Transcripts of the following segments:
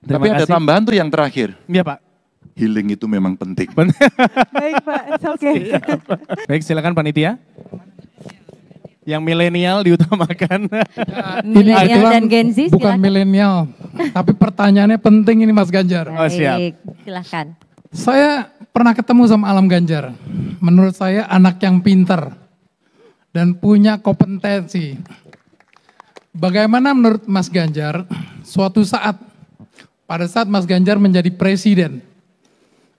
Tapi ada tambahan tuh yang terakhir. Iya Pak. Healing itu memang penting. Baik Pak, oke. Baik, silakan panitia. Yang milenial diutamakan. Milenial dan Gen Z bukan milenial, tapi pertanyaannya penting ini Mas Ganjar. Oh siap. Baik, silahkan. Saya pernah ketemu sama Alam Ganjar. Menurut saya anak yang pinter dan punya kompetensi. Bagaimana menurut Mas Ganjar suatu saat, pada saat Mas Ganjar menjadi presiden,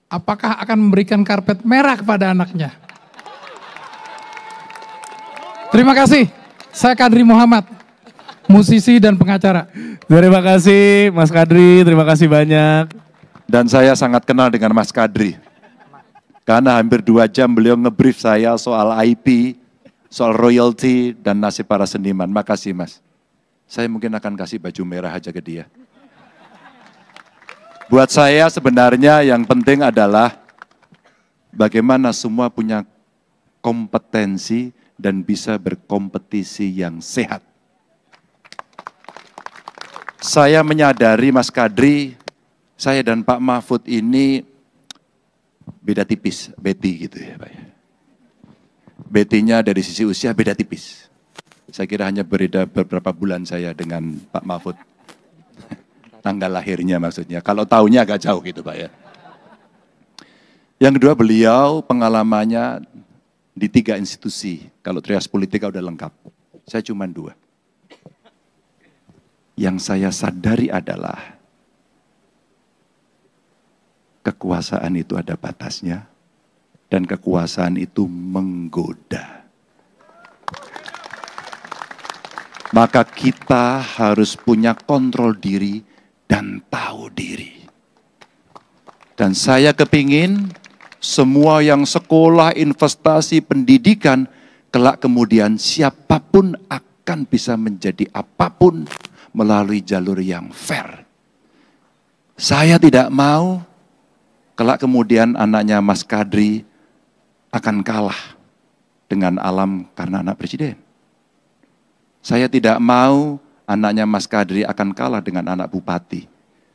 apakah akan memberikan karpet merah kepada anaknya? Terima kasih, saya Kadri Muhammad, musisi dan pengacara. Terima kasih Mas Kadri, terima kasih banyak. Dan saya sangat kenal dengan Mas Kadri. Karena hampir 2 jam beliau ngebrief saya soal IP, soal royalty, dan nasib para seniman. Makasih Mas. Saya mungkin akan kasih baju merah aja ke dia. Buat saya sebenarnya yang penting adalah bagaimana semua punya kompetensi dan bisa berkompetisi yang sehat. Saya menyadari Mas Kadri, saya dan Pak Mahfud ini beda tipis, Betty gitu ya Pak. Betty-nya dari sisi usia beda tipis. Saya kira hanya berbeda beberapa bulan saya dengan Pak Mahfud. Tanggal lahirnya maksudnya, kalau tahunnya agak jauh gitu Pak ya. Yang kedua beliau pengalamannya di 3 institusi, kalau trias politika udah lengkap. Saya cuma 2. Yang saya sadari adalah kekuasaan itu ada batasnya dan kekuasaan itu menggoda. Maka kita harus punya kontrol diri dan tahu diri. Dan saya kepingin semua yang sekolah, investasi, pendidikan, kelak kemudian siapapun akan bisa menjadi apapun melalui jalur yang fair. Saya tidak mau kelak kemudian anaknya Mas Kadri akan kalah dengan Alam karena anak presiden. Saya tidak mau anaknya Mas Kadri akan kalah dengan anak bupati.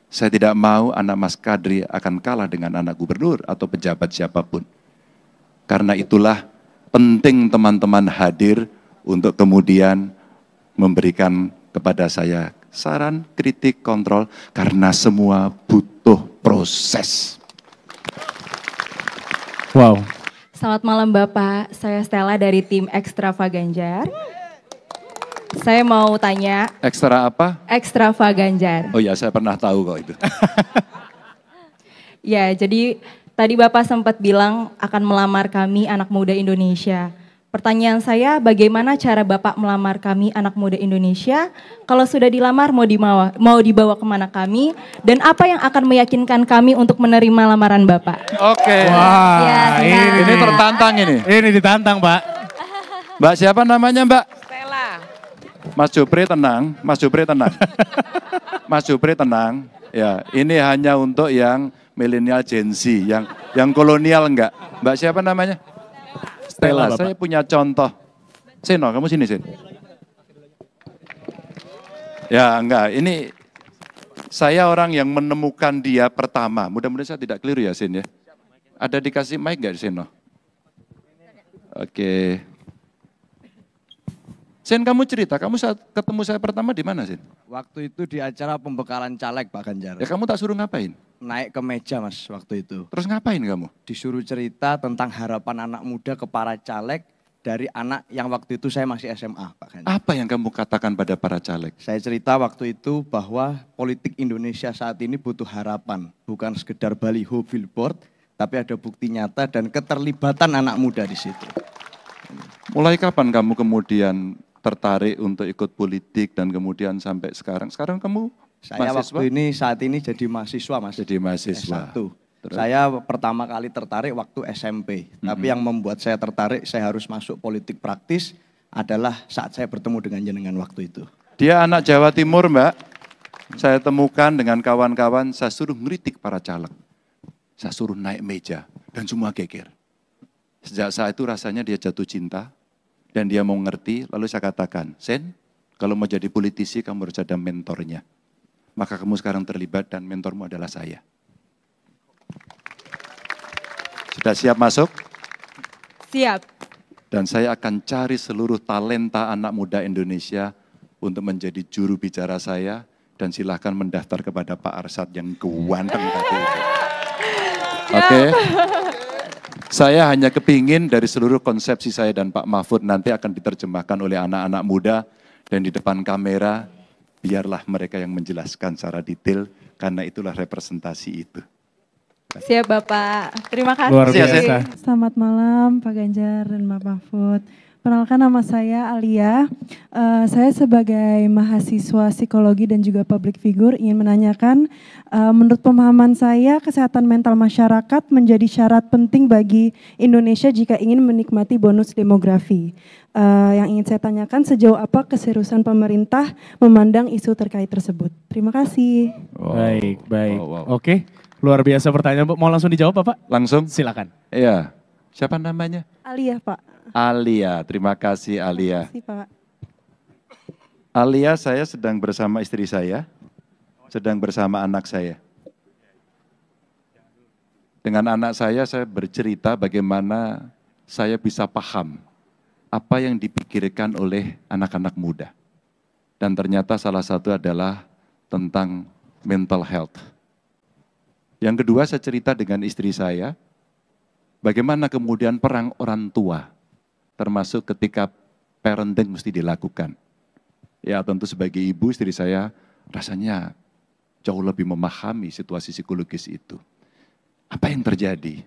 Saya tidak mau anak Mas Kadri akan kalah dengan anak gubernur atau pejabat siapapun. Karena itulah penting teman-teman hadir untuk kemudian memberikan kepada saya saran, kritik, kontrol, karena semua butuh proses. Wow. Selamat malam Bapak, saya Stella dari tim Extravaganjar. Saya mau tanya. Ekstra apa? Extravaganjar. Oh ya, saya pernah tahu kok itu. Ya, jadi tadi Bapak sempat bilang akan melamar kami anak muda Indonesia. Pertanyaan saya, bagaimana cara Bapak melamar kami anak muda Indonesia? Kalau sudah dilamar, mau dibawa kemana kami? Dan apa yang akan meyakinkan kami untuk menerima lamaran Bapak? Oke. Wah, Ya, Ini tertantang ini. Ini ditantang Pak. Mbak siapa namanya Mbak? Stella. Mas Jupri tenang, Mas Jupri tenang. Mas Jupri tenang. Ya, ini hanya untuk yang milenial Gen Z, yang kolonial enggak. Mbak siapa namanya? Stella. Saya punya contoh. Seno, kamu sini Sin. Ya enggak, ini saya orang yang menemukan dia pertama. Mudah-mudahan saya tidak keliru ya Sin ya. Ada dikasih mic enggak Seno? Oke. Sin, kamu cerita, kamu saat ketemu saya pertama di mana, Sin? Waktu itu di acara pembekalan caleg Pak Ganjar. Ya kamu tak suruh ngapain? Naik ke meja Mas waktu itu. Terus ngapain kamu? Disuruh cerita tentang harapan anak muda ke para caleg dari anak yang waktu itu saya masih SMA Pak Ganjar. Apa yang kamu katakan pada para caleg? Saya cerita waktu itu bahwa politik Indonesia saat ini butuh harapan. Bukan sekedar baliho billboard, tapi ada bukti nyata dan keterlibatan anak muda di situ. Mulai kapan kamu kemudian tertarik untuk ikut politik dan kemudian sampai sekarang? Sekarang kamu Saya mahasiswa? saat ini jadi mahasiswa Mas. Jadi mahasiswa. S1. Terus? Saya pertama kali tertarik waktu SMP. Tapi yang membuat saya tertarik, saya harus masuk politik praktis adalah saat saya bertemu dengan jenengan waktu itu. Dia anak Jawa Timur, Mbak. Saya temukan dengan kawan-kawan, saya suruh ngeritik para caleg. Saya suruh naik meja dan semua geger. Sejak saat itu rasanya dia jatuh cinta dan dia mau ngerti. Lalu saya katakan, Sen, kalau mau jadi politisi kamu harus ada mentornya. maka kamu sekarang terlibat dan mentormu adalah saya. Sudah siap masuk? Siap. Dan saya akan cari seluruh talenta anak muda Indonesia untuk menjadi juru bicara saya, dan silahkan mendaftar kepada Pak Arsad yang ganteng tadi itu. Oke? Saya hanya kepingin dari seluruh konsepsi saya dan Pak Mahfud nanti akan diterjemahkan oleh anak-anak muda, dan di depan kamera biarlah mereka yang menjelaskan secara detail, karena itulah representasi itu. Siap Bapak. Terima kasih. Luar biasa. Selamat malam Pak Ganjar dan Pak Mahfud. Perkenalkan, nama saya Alia. Saya sebagai mahasiswa psikologi dan juga public figure ingin menanyakan, menurut pemahaman saya kesehatan mental masyarakat menjadi syarat penting bagi Indonesia jika ingin menikmati bonus demografi. Yang ingin saya tanyakan, sejauh apa keseriusan pemerintah memandang isu terkait tersebut? Terima kasih. Baik, baik. Wow. Oke, luar biasa pertanyaan. Mau langsung dijawab Bapak? Langsung? Silakan. Iya. Siapa namanya? Alia Pak. Alia, terima kasih Alia. Terima kasih Pak. Alia, saya sedang bersama istri saya, sedang bersama anak saya. Dengan anak saya bercerita bagaimana saya bisa paham apa yang dipikirkan oleh anak-anak muda. Dan ternyata salah satu adalah tentang mental health. Yang kedua, saya cerita dengan istri saya, bagaimana kemudian perang orang tua, termasuk ketika parenting mesti dilakukan. Ya tentu sebagai ibu, istri saya rasanya jauh lebih memahami situasi psikologis itu. Apa yang terjadi?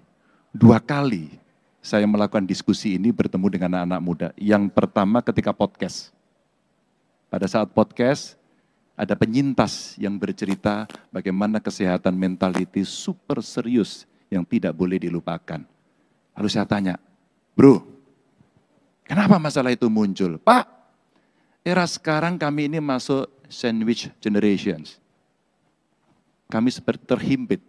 2 kali saya melakukan diskusi ini bertemu dengan anak-anak muda. Yang pertama ketika podcast. Pada saat podcast, ada penyintas yang bercerita bagaimana kesehatan mental itu super serius yang tidak boleh dilupakan. Lalu saya tanya, bro, kenapa masalah itu muncul? Pak, era sekarang kami ini masuk sandwich generations. Kami seperti terhimpit,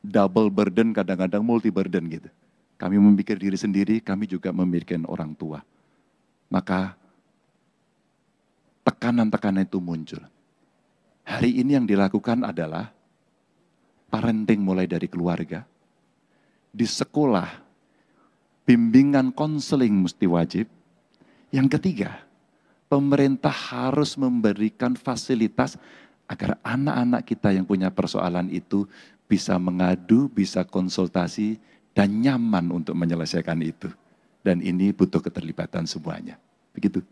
double burden, kadang-kadang multi burden gitu. Kami memikir diri sendiri, kami juga memikirkan orang tua. Maka tekanan-tekanan itu muncul. Hari ini yang dilakukan adalah parenting mulai dari keluarga, di sekolah, bimbingan konseling mesti wajib. Yang ketiga, pemerintah harus memberikan fasilitas agar anak-anak kita yang punya persoalan itu bisa mengadu, bisa konsultasi, dan nyaman untuk menyelesaikan itu. Dan ini butuh keterlibatan semuanya. Begitu.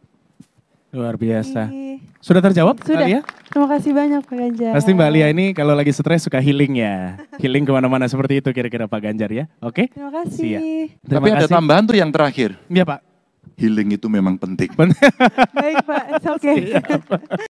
Luar biasa. Sudah terjawab? Sudah. Alia? Terima kasih banyak Pak Ganjar. Pasti Mbak Alia ini kalau lagi stres suka healing ya. Healing kemana-mana seperti itu kira-kira Pak Ganjar ya. Oke? Terima kasih. Siap. Tapi ada tambahan tuh yang terakhir. Iya Pak. Healing itu memang penting. Baik Pak, it's okay.